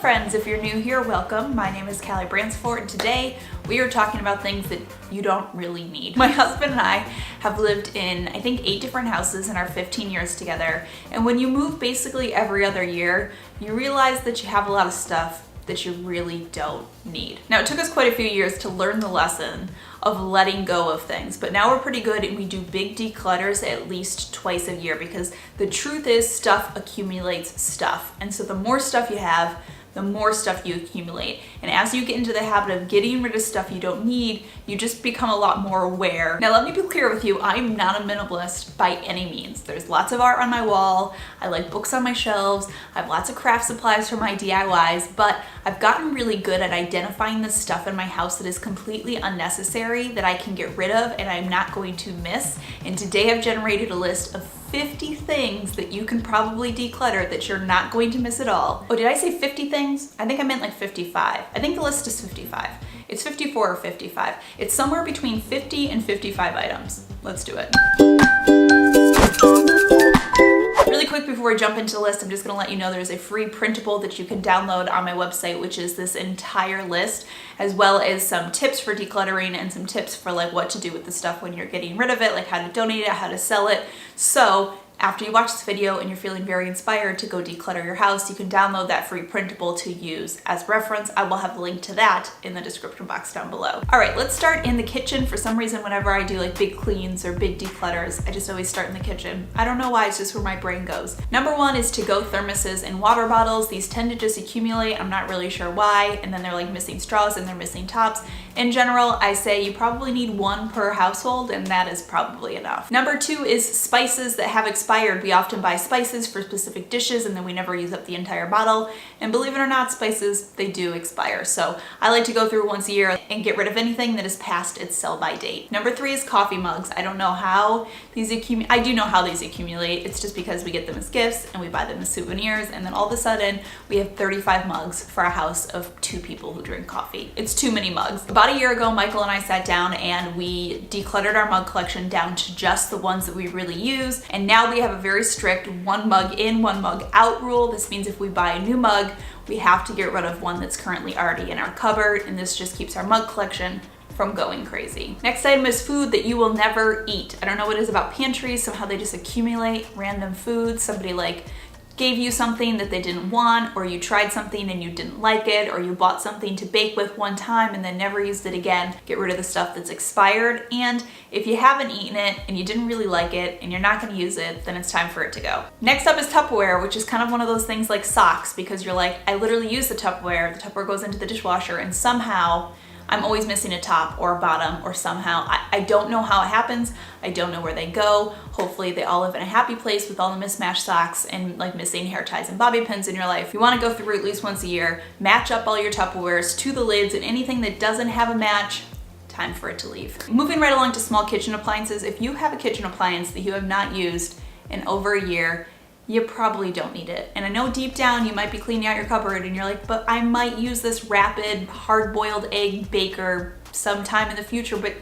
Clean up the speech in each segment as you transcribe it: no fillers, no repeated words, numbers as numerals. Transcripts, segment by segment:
friends, if you're new here, welcome. My name is Callie Bransford, and today we are talking about things that you don't really need. My husband and I have lived in, I think, 8 different houses in our 15 years together, and when you move basically every other year, you realize that you have a lot of stuff that you really don't need. Now, it took us quite a few years to learn the lesson of letting go of things, but now we're pretty good and we do big declutters at least twice a year, because the truth is stuff accumulates stuff. And so the more stuff you have, the more stuff you accumulate. And as you get into the habit of getting rid of stuff you don't need, you just become a lot more aware. Now, let me be clear with you, I'm not a minimalist by any means. There's lots of art on my wall, I like books on my shelves, I have lots of craft supplies for my DIYs, but I've gotten really good at identifying the stuff in my house that is completely unnecessary that I can get rid of and I'm not going to miss. And today I've generated a list of 50 things that you can probably declutter that you're not going to miss at all. Oh, did I say 50 things? I think I meant like 55. I think the list is 55. It's 54 or 55. It's somewhere between 50 and 55 items. Let's do it. Really quick before we jump into the list, I'm just gonna let you know there's a free printable that you can download on my website, which is this entire list, as well as some tips for decluttering and some tips for like what to do with the stuff when you're getting rid of it, like how to donate it, how to sell it. So after you watch this video and you're feeling very inspired to go declutter your house, you can download that free printable to use as reference. I will have a link to that in the description box down below. All right, let's start in the kitchen. For some reason, whenever I do like big cleans or big declutters, I just always start in the kitchen. I don't know why, it's just where my brain goes. Number one is to-go thermoses and water bottles. These tend to just accumulate. I'm not really sure why. And then they're like missing straws and they're missing tops. In general, I say you probably need 1 per household, and that is probably enough. Number 2 is spices that have expired. We often buy spices for specific dishes and then we never use up the entire bottle. And believe it or not, spices, they do expire. So I like to go through once a year and get rid of anything that is past its sell-by date. Number 3 is coffee mugs. I don't know how these accumulate. I do know how these accumulate. It's just because we get them as gifts and we buy them as souvenirs, and then all of a sudden we have 35 mugs for a house of 2 people who drink coffee. It's too many mugs. About a year ago, Michael and I sat down and we decluttered our mug collection down to just the ones that we really use. And now we have a very strict 1 mug in, 1 mug out rule. This means if we buy a new mug, we have to get rid of one that's currently already in our cupboard, and this just keeps our mug collection from going crazy. Next item is food that you will never eat. I don't know what it is about pantries, somehow they just accumulate random foods. Somebody like gave you something that they didn't want, or you tried something and you didn't like it, or you bought something to bake with one time and then never used it again. Get rid of the stuff that's expired, and if you haven't eaten it and you didn't really like it and you're not gonna use it, then it's time for it to go. Next up is Tupperware, which is kind of one of those things like socks, because you're like, I literally use the Tupperware goes into the dishwasher, and somehow I'm always missing a top or a bottom, or somehow, I don't know how it happens. I don't know where they go. Hopefully they all live in a happy place with all the mismatched socks and like missing hair ties and bobby pins in your life. You wanna go through at least once a year, match up all your Tupperwares to the lids, and anything that doesn't have a match, time for it to leave. Moving right along to small kitchen appliances. If you have a kitchen appliance that you have not used in over a year, you probably don't need it. And I know deep down you might be cleaning out your cupboard and you're like, but I might use this rapid hard-boiled egg baker sometime in the future. But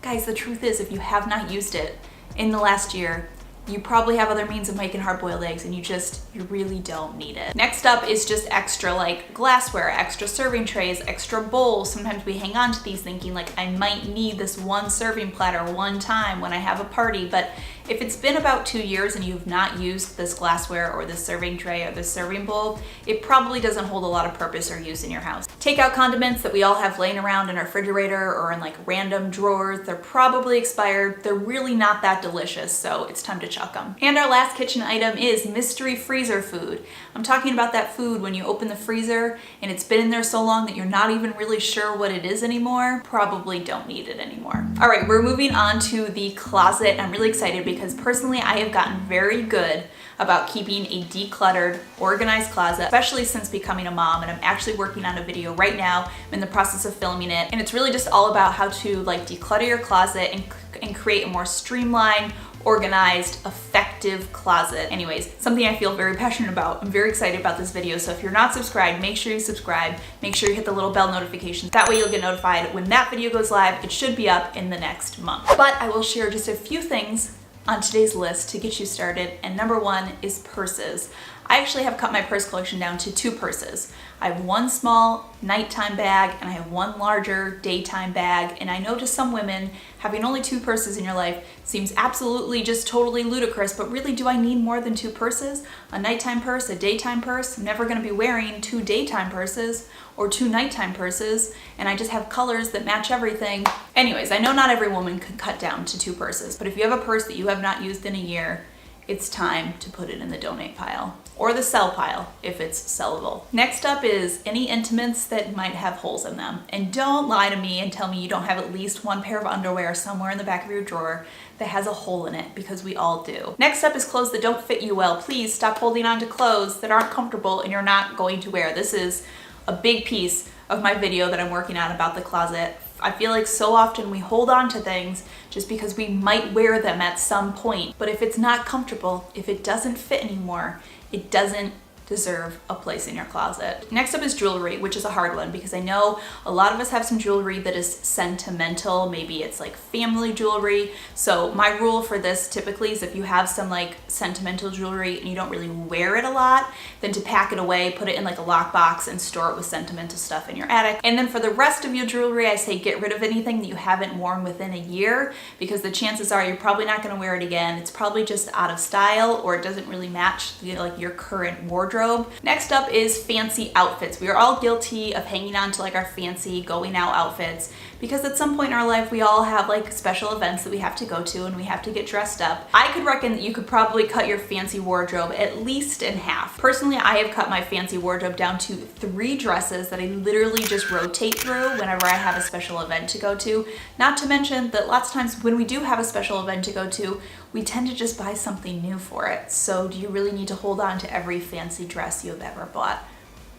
guys, the truth is, if you have not used it in the last year, you probably have other means of making hard-boiled eggs and you really don't need it. Next up is just extra like glassware, extra serving trays, extra bowls. Sometimes we hang on to these thinking like, I might need this 1 serving platter one time when I have a party, but if it's been about 2 years and you've not used this glassware or this serving tray or this serving bowl, it probably doesn't hold a lot of purpose or use in your house. Takeout condiments that we all have laying around in our refrigerator or in like random drawers, they're probably expired. They're really not that delicious, so it's time to chuck them. And our last kitchen item is mystery freezer food. I'm talking about that food when you open the freezer and it's been in there so long that you're not even really sure what it is anymore. Probably don't need it anymore. All right, we're moving on to the closet. I'm really excited because personally I have gotten very good about keeping a decluttered, organized closet, especially since becoming a mom, and I'm actually working on a video right now. I'm in the process of filming it, and it's really just all about how to like declutter your closet and create a more streamlined, organized, effective closet. Anyways, something I feel very passionate about. I'm very excited about this video, so if you're not subscribed, make sure you subscribe. Make sure you hit the little bell notification. That way you'll get notified when that video goes live. It should be up in the next month. But I will share just a few things on today's list to get you started, and number one is purses. I actually have cut my purse collection down to 2 purses. I have one small nighttime bag and I have one larger daytime bag. And I know to some women, having only 2 purses in your life seems absolutely just totally ludicrous, but really, do I need more than 2 purses? A nighttime purse, a daytime purse? I'm never gonna be wearing 2 daytime purses or 2 nighttime purses, and I just have colors that match everything. Anyways, I know not every woman can cut down to 2 purses, but if you have a purse that you have not used in a year, it's time to put it in the donate pile or the sell pile if it's sellable. Next up is any intimates that might have holes in them. And don't lie to me and tell me you don't have at least one pair of underwear somewhere in the back of your drawer that has a hole in it, because we all do. Next up is clothes that don't fit you well. Please stop holding on to clothes that aren't comfortable and you're not going to wear. This is a big piece of my video that I'm working on about the closet. I feel like so often we hold on to things just because we might wear them at some point. But if it's not comfortable, if it doesn't fit anymore, it doesn't deserve a place in your closet. Next up is jewelry, which is a hard one because I know a lot of us have some jewelry that is sentimental. Maybe it's like family jewelry. So my rule for this typically is if you have some like sentimental jewelry and you don't really wear it a lot, then to pack it away, put it in like a lockbox and store it with sentimental stuff in your attic. And then for the rest of your jewelry, I say get rid of anything that you haven't worn within a year, because the chances are you're probably not gonna wear it again. It's probably just out of style or it doesn't really match like your current wardrobe. Next up is fancy outfits. We are all guilty of hanging on to like our fancy going out outfits because at some point in our life we all have like special events that we have to go to and we have to get dressed up. I could reckon that you could probably cut your fancy wardrobe at least in half. Personally, I have cut my fancy wardrobe down to 3 dresses that I literally just rotate through whenever I have a special event to go to. Not to mention that lots of times when we do have a special event to go to, we tend to just buy something new for it. So do you really need to hold on to every fancy dress you've ever bought?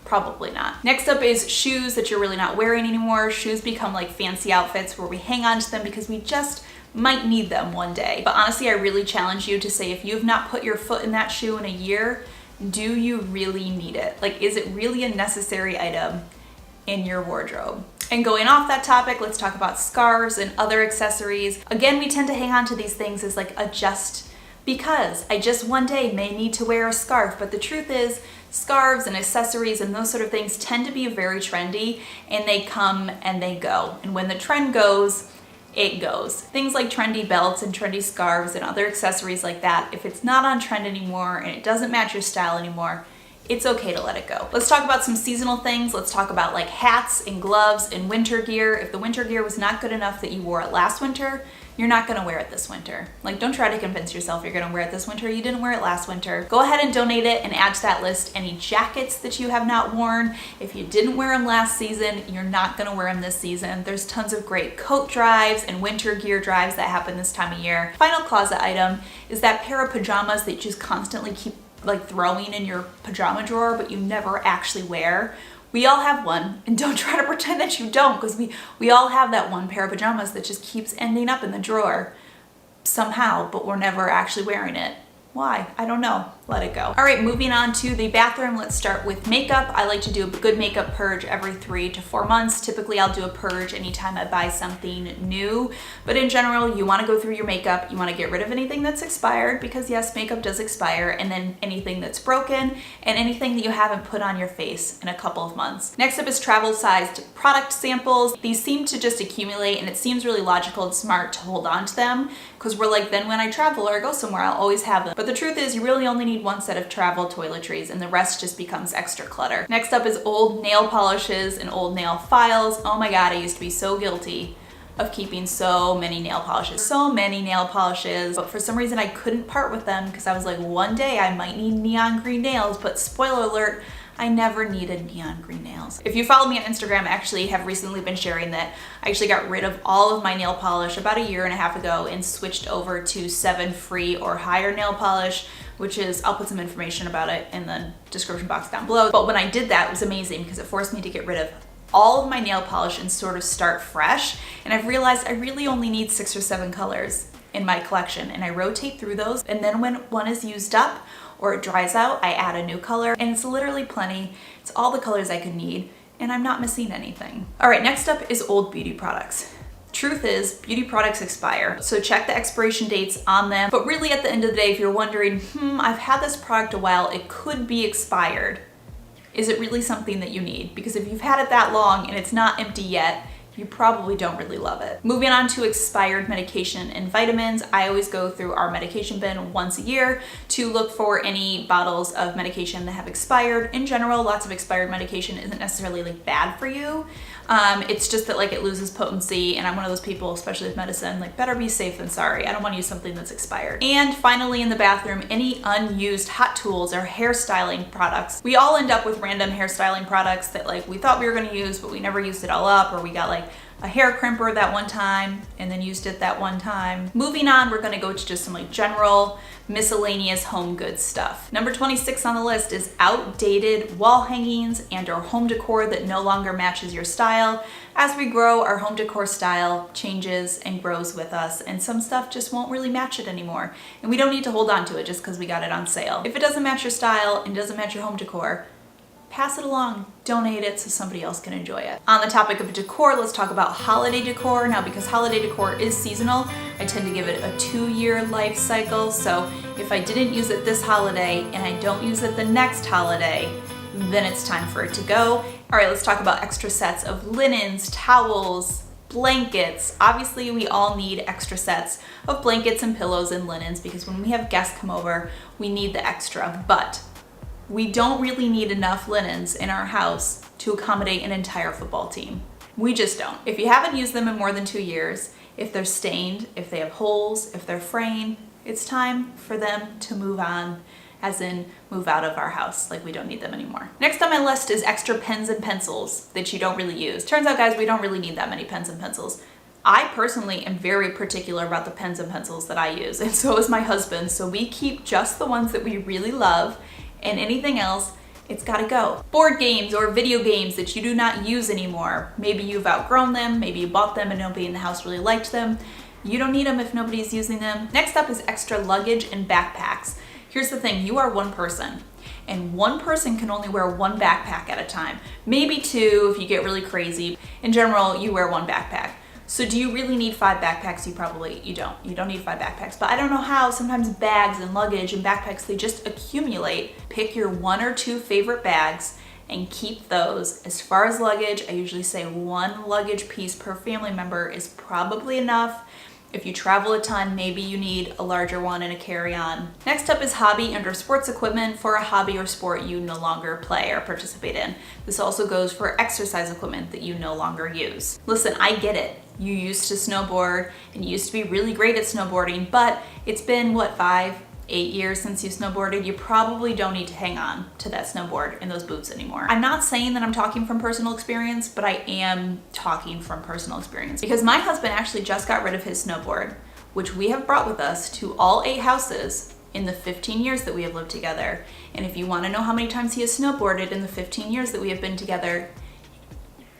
Probably not. Next up is shoes that you're really not wearing anymore. Shoes become like fancy outfits where we hang on to them because we just might need them one day. But honestly, I really challenge you to say if you've not put your foot in that shoe in a year, do you really need it? Like, is it really a necessary item in your wardrobe? And going off that topic, let's talk about scarves and other accessories. Again, we tend to hang on to these things as like a just because. I just one day may need to wear a scarf, but the truth is scarves and accessories and those sort of things tend to be very trendy and they come and they go. And when the trend goes, it goes. Things like trendy belts and trendy scarves and other accessories like that, if it's not on trend anymore and it doesn't match your style anymore, it's okay to let it go. Let's talk about some seasonal things. Let's talk about like hats and gloves and winter gear. If the winter gear was not good enough that you wore it last winter, you're not gonna wear it this winter. Like, don't try to convince yourself you're gonna wear it this winter. You didn't wear it last winter. Go ahead and donate it and add to that list any jackets that you have not worn. If you didn't wear them last season, you're not gonna wear them this season. There's tons of great coat drives and winter gear drives that happen this time of year. Final closet item is that pair of pajamas that you just constantly keep like throwing in your pajama drawer, but you never actually wear. We all have one, and don't try to pretend that you don't, because we all have that one pair of pajamas that just keeps ending up in the drawer somehow, but we're never actually wearing it. Why? I don't know. Let it go. All right, moving on to the bathroom. Let's start with makeup. I like to do a good makeup purge every 3 to 4 months. Typically, I'll do a purge anytime I buy something new. But in general, you want to go through your makeup. You want to get rid of anything that's expired because yes, makeup does expire, and then anything that's broken and anything that you haven't put on your face in a couple of months. Next up is travel-sized product samples. These seem to just accumulate, and it seems really logical and smart to hold on to them because we're like, then when I travel or go somewhere, I'll always have them. But the truth is, you really only need one set of travel toiletries and the rest just becomes extra clutter. Next up is old nail polishes and old nail files. Oh my God, I used to be so guilty of keeping so many nail polishes. But for some reason I couldn't part with them because I was like, one day I might need neon green nails, but spoiler alert, I never needed neon green nails. If you follow me on Instagram, I actually have recently been sharing that I actually got rid of all of my nail polish about 1.5 years ago and switched over to 7 free or higher nail polish, which is, I'll put some information about it in the description box down below. But when I did that, it was amazing because it forced me to get rid of all of my nail polish and sort of start fresh. And I've realized I really only need 6 or 7 colors in my collection, and I rotate through those. And then when one is used up or it dries out, I add a new color, and it's literally plenty. It's all the colors I could need, and I'm not missing anything. All right, next up is old beauty products. Truth is, beauty products expire, so check the expiration dates on them. But really at the end of the day, if you're wondering, I've had this product a while, it could be expired. Is it really something that you need? Because if you've had it that long and it's not empty yet, you probably don't really love it. Moving on to expired medication and vitamins, I always go through our medication bin once a year to look for any bottles of medication that have expired. In general, lots of expired medication isn't necessarily like bad for you. It's just that like it loses potency, and I'm one of those people, especially with medicine, like better be safe than sorry. I don't want to use something that's expired. And finally, in the bathroom, any unused hot tools or hairstyling products. We all end up with random hairstyling products that like we thought we were going to use, but we never used it all up, or we got like a hair crimper that one time and then used it that one time. Moving on, we're gonna go to just some like general miscellaneous home goods stuff. Number 26 on the list is outdated wall hangings and or home decor that no longer matches your style. As we grow, our home decor style changes and grows with us, and some stuff just won't really match it anymore. And we don't need to hold on to it just because we got it on sale. If it doesn't match your style and doesn't match your home decor, pass it along, donate it so somebody else can enjoy it. On the topic of decor, let's talk about holiday decor. Now, because holiday decor is seasonal, I tend to give it a 2-year life cycle. So if I didn't use it this holiday and I don't use it the next holiday, then it's time for it to go. All right, let's talk about extra sets of linens, towels, blankets. Obviously, we all need extra sets of blankets and pillows and linens because when we have guests come over, we need the extra, but we don't really need enough linens in our house to accommodate an entire football team. We just don't. If you haven't used them in more than 2 years, if they're stained, if they have holes, if they're fraying, it's time for them to move on, as in move out of our house. Like we don't need them anymore. Next on my list is extra pens and pencils that you don't really use. Turns out, guys, we don't really need that many pens and pencils. I personally am very particular about the pens and pencils that I use, and so is my husband. So we keep just the ones that we really love, and anything else, it's gotta go. Board games or video games that you do not use anymore. Maybe you've outgrown them, maybe you bought them and nobody in the house really liked them. You don't need them if nobody's using them. Next up is extra luggage and backpacks. Here's the thing, you are one person, and one person can only wear one backpack at a time. Maybe 2 if you get really crazy. In general, you wear one backpack. So do you really need 5 backpacks? You don't. You don't need 5 backpacks. But I don't know how, sometimes bags and luggage and backpacks, they just accumulate. Pick your 1 or 2 favorite bags and keep those. As far as luggage, I usually say 1 luggage piece per family member is probably enough. If you travel a ton, maybe you need a larger one and a carry-on. Next up is hobby and or sports equipment for a hobby or sport you no longer play or participate in. This also goes for exercise equipment that you no longer use. Listen, I get it. You used to snowboard and you used to be really great at snowboarding, but it's been, what, 5, 8 years since you snowboarded? You probably don't need to hang on to that snowboard and those boots anymore. I'm not saying that I'm talking from personal experience, but I am talking from personal experience because my husband actually just got rid of his snowboard, which we have brought with us to all 8 houses in the 15 years that we have lived together. And if you want to know how many times he has snowboarded in the 15 years that we have been together,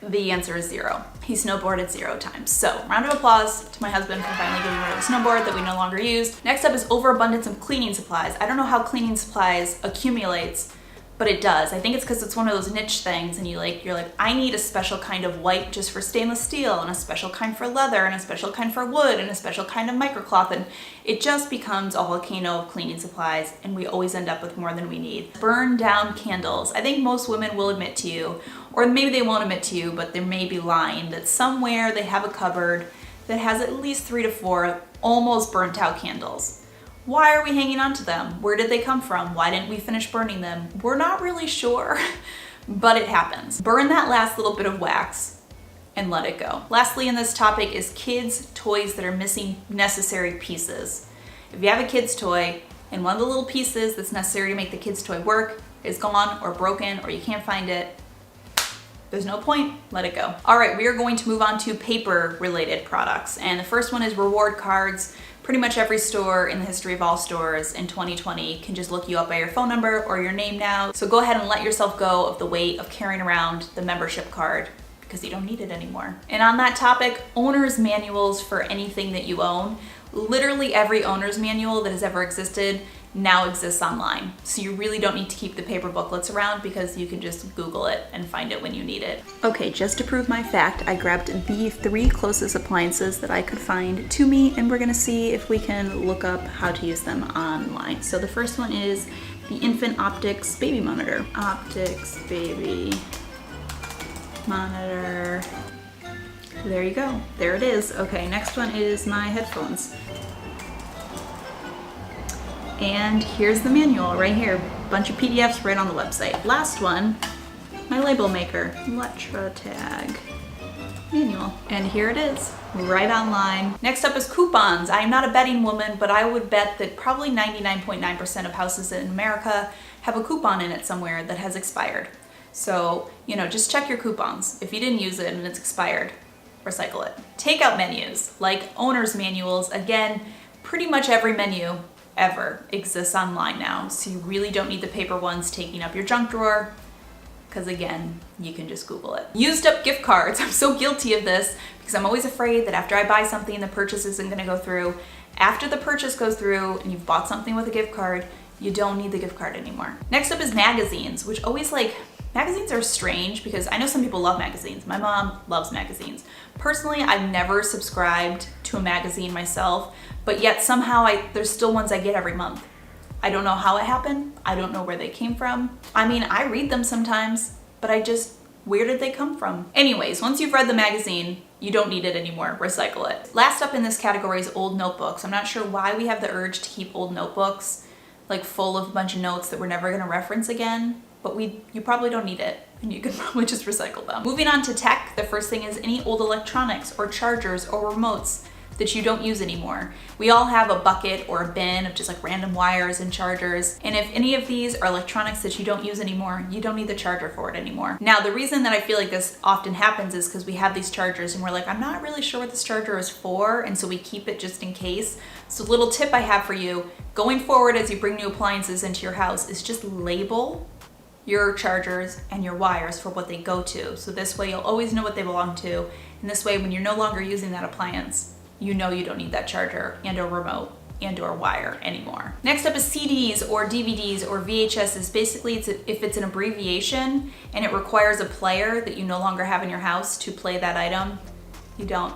the answer is 0. He snowboarded 0 times. So round of applause to my husband for finally getting rid of a snowboard that we no longer use. Next up is overabundance of cleaning supplies. I don't know how cleaning supplies accumulates, but it does. I think it's because it's one of those niche things and you're like, I need a special kind of wipe just for stainless steel and a special kind for leather and a special kind for wood and a special kind of microcloth, and it just becomes a volcano of cleaning supplies and we always end up with more than we need. Burn down candles. I think most women will admit to you, or maybe they won't admit to you, but they may be lying, that somewhere they have a cupboard that has at least 3 to 4 almost burnt out candles. Why are we hanging on to them? Where did they come from? Why didn't we finish burning them? We're not really sure, but it happens. Burn that last little bit of wax and let it go. Lastly in this topic is kids' toys that are missing necessary pieces. If you have a kid's toy and one of the little pieces that's necessary to make the kid's toy work is gone or broken or you can't find it, there's no point, let it go. All right, we are going to move on to paper related products. And the first one is reward cards. Pretty much every store in the history of all stores in 2020 can just look you up by your phone number or your name now. So go ahead and let yourself go of the weight of carrying around the membership card because you don't need it anymore. And on that topic, owner's manuals for anything that you own. Literally every owner's manual that has ever existed now exists online. So you really don't need to keep the paper booklets around because you can just Google it and find it when you need it. Okay, just to prove my fact, I grabbed the 3 closest appliances that I could find to me, and we're gonna see if we can look up how to use them online. So the first one is the Infant Optics Baby Monitor. Optics Baby Monitor. There you go. There it is. Okay, next one is my headphones. And here's the manual right here. Bunch of PDFs right on the website. Last one, my label maker, Tag manual. And here it is, right online. Next up is coupons. I am not a betting woman, but I would bet that probably 99.9% of houses in America have a coupon in it somewhere that has expired. So, just check your coupons. If you didn't use it and it's expired, recycle it. Takeout menus, like owner's manuals. Again, pretty much every menu ever exists online now, so you really don't need the paper ones taking up your junk drawer, because again, you can just Google it. Used up gift cards. I'm so guilty of this because I'm always afraid that after I buy something, the purchase isn't going to go through. After the purchase goes through and you've bought something with a gift card, you don't need the gift card anymore. Next up is magazines, which always magazines are strange because I know some people love magazines. My mom loves magazines. Personally, I've never subscribed to a magazine myself, but yet somehow there's still ones I get every month. I don't know how it happened. I don't know where they came from. I mean, I read them sometimes, but where did they come from? Anyways, once you've read the magazine, you don't need it anymore. Recycle it. Last up in this category is old notebooks. I'm not sure why we have the urge to keep old notebooks full of a bunch of notes that we're never gonna reference again, but you probably don't need it, and you can probably just recycle them. Moving on to tech, the first thing is any old electronics or chargers or remotes that you don't use anymore. We all have a bucket or a bin of just random wires and chargers, and if any of these are electronics that you don't use anymore, you don't need the charger for it anymore. Now, the reason that I feel like this often happens is because we have these chargers and we're I'm not really sure what this charger is for, and so we keep it just in case. So little tip I have for you, going forward as you bring new appliances into your house, is just label your chargers and your wires for what they go to. So this way you'll always know what they belong to, and this way when you're no longer using that appliance, you don't need that charger and or remote and or wire anymore. Next up is CDs or DVDs or VHSs. Basically, if it's an abbreviation and it requires a player that you no longer have in your house to play that item, you don't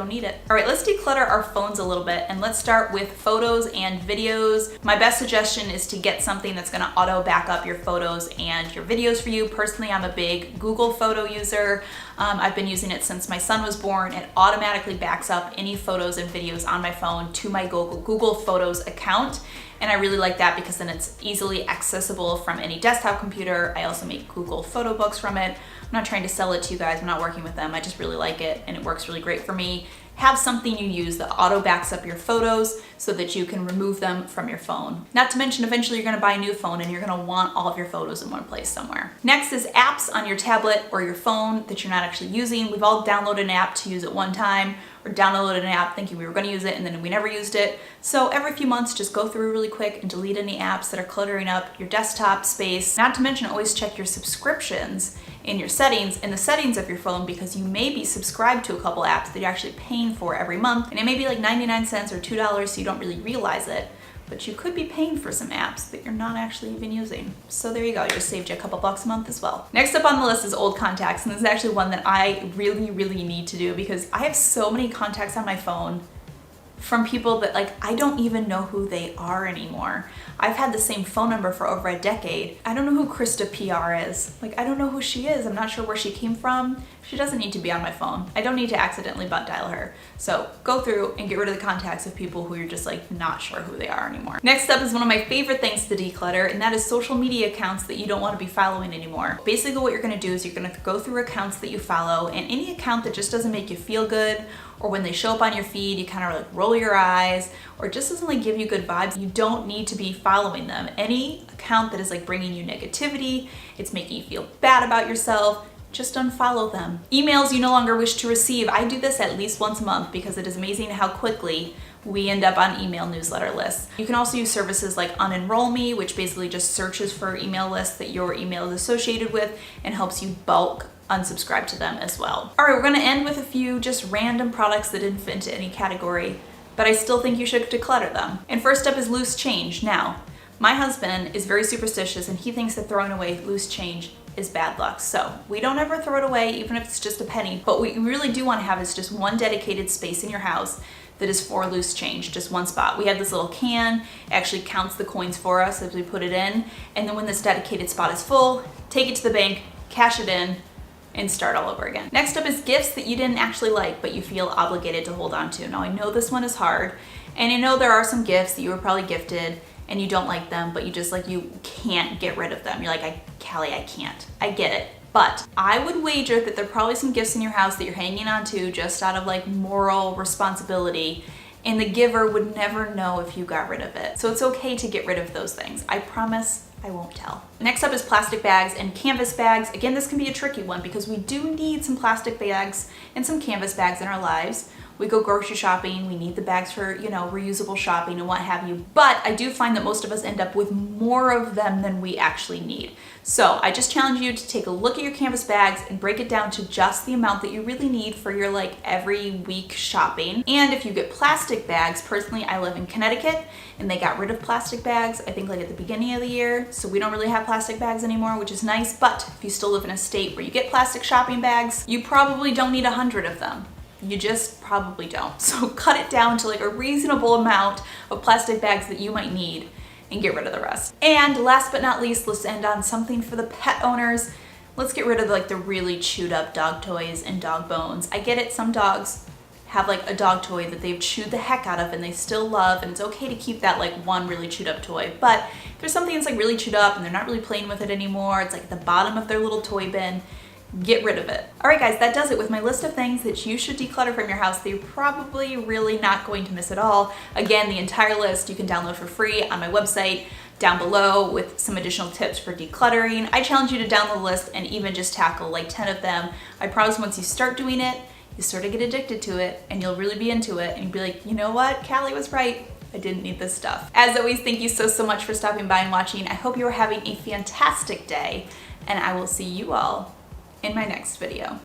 need it. All right, let's declutter our phones a little bit, and let's start with photos and videos. My best suggestion is to get something that's gonna auto back up your photos and your videos for you. Personally, I'm a big Google photo user. I've been using it since my son was born. It automatically backs up any photos and videos on my phone to my Google Photos account. And I really like that because then it's easily accessible from any desktop computer. I also make Google photo books from it. I'm not trying to sell it to you guys. I'm not working with them. I just really like it and it works really great for me. Have something you use that auto backs up your photos so that you can remove them from your phone. Not to mention, eventually you're gonna buy a new phone and you're gonna want all of your photos in one place somewhere. Next is apps on your tablet or your phone that you're not actually using. We've all downloaded an app to use it one time, or downloaded an app thinking we were gonna use it and then we never used it. So every few months, just go through really quick and delete any apps that are cluttering up your desktop space. Not to mention, always check your subscriptions in your settings, in the settings of your phone, because you may be subscribed to a couple apps that you're actually paying for every month. And it may be 99 cents or $2, so you don't really realize it, but you could be paying for some apps that you're not actually even using. So there you go, you just saved you a couple bucks a month as well. Next up on the list is old contacts, and this is actually one that I really need to do because I have so many contacts on my phone from people that I don't even know who they are anymore. I've had the same phone number for over a decade. I don't know who Krista PR is. I don't know who she is. I'm not sure where she came from. She doesn't need to be on my phone. I don't need to accidentally butt dial her. So go through and get rid of the contacts of people who you're just not sure who they are anymore. Next up is one of my favorite things to declutter, and that is social media accounts that you don't want to be following anymore. Basically what you're gonna do is you're gonna go through accounts that you follow, and any account that just doesn't make you feel good, or when they show up on your feed, you kind of roll your eyes, or just doesn't give you good vibes, you don't need to be following them. Any account that is bringing you negativity, it's making you feel bad about yourself, just unfollow them. Emails you no longer wish to receive. I do this at least once a month because it is amazing how quickly we end up on email newsletter lists. You can also use services like Unenroll Me, which basically just searches for email lists that your email is associated with and helps you bulk unsubscribe to them as well. All right, we're gonna end with a few just random products that didn't fit into any category, but I still think you should declutter them. And first up is loose change. Now, My husband is very superstitious and he thinks that throwing away loose change is bad luck. So we don't ever throw it away, even if it's just a penny. But what you really do want to have is just one dedicated space in your house that is for loose change, just one spot. We have this little can, it actually counts the coins for us as we put it in. And then when this dedicated spot is full, take it to the bank, cash it in, and start all over again. Next up is gifts that you didn't actually like, but you feel obligated to hold on to. Now I know this one is hard, and I know there are some gifts that you were probably gifted and you don't like them, but you can't get rid of them. You're like, Callie, I can't. I get it. But I would wager that there are probably some gifts in your house that you're hanging on to just out of like moral responsibility, and the giver would never know if you got rid of it. So it's okay to get rid of those things. I promise I won't tell. Next up is plastic bags and canvas bags. Again, this can be a tricky one because we do need some plastic bags and some canvas bags in our lives. We go grocery shopping, we need the bags for, reusable shopping and what have you. But I do find that most of us end up with more of them than we actually need. So I just challenge you to take a look at your canvas bags and break it down to just the amount that you really need for your like every week shopping. And if you get plastic bags, personally, I live in Connecticut and they got rid of plastic bags, I think like at the beginning of the year. So we don't really have plastic bags anymore, which is nice. But if you still live in a state where you get plastic shopping bags, you probably don't need 100 of them. You just probably don't. So cut it down to like a reasonable amount of plastic bags that you might need and get rid of the rest. And last but not least, let's end on something for the pet owners. Let's get rid of like the really chewed up dog toys and dog bones. I get it, some dogs have like a dog toy that they've chewed the heck out of and they still love, and it's okay to keep that like one really chewed up toy. But if there's something that's like really chewed up and they're not really playing with it anymore, it's like at the bottom of their little toy bin, get rid of it. All right guys, that does it with my list of things that you should declutter from your house that you're probably really not going to miss at all. Again, the entire list you can download for free on my website down below with some additional tips for decluttering. I challenge you to download the list and even just tackle like 10 of them. I promise once you start doing it, you sort of get addicted to it and you'll really be into it and you'll be like, you know what, Callie was right. I didn't need this stuff. As always, thank you so much for stopping by and watching. I hope you are having a fantastic day and I will see you all in my next video.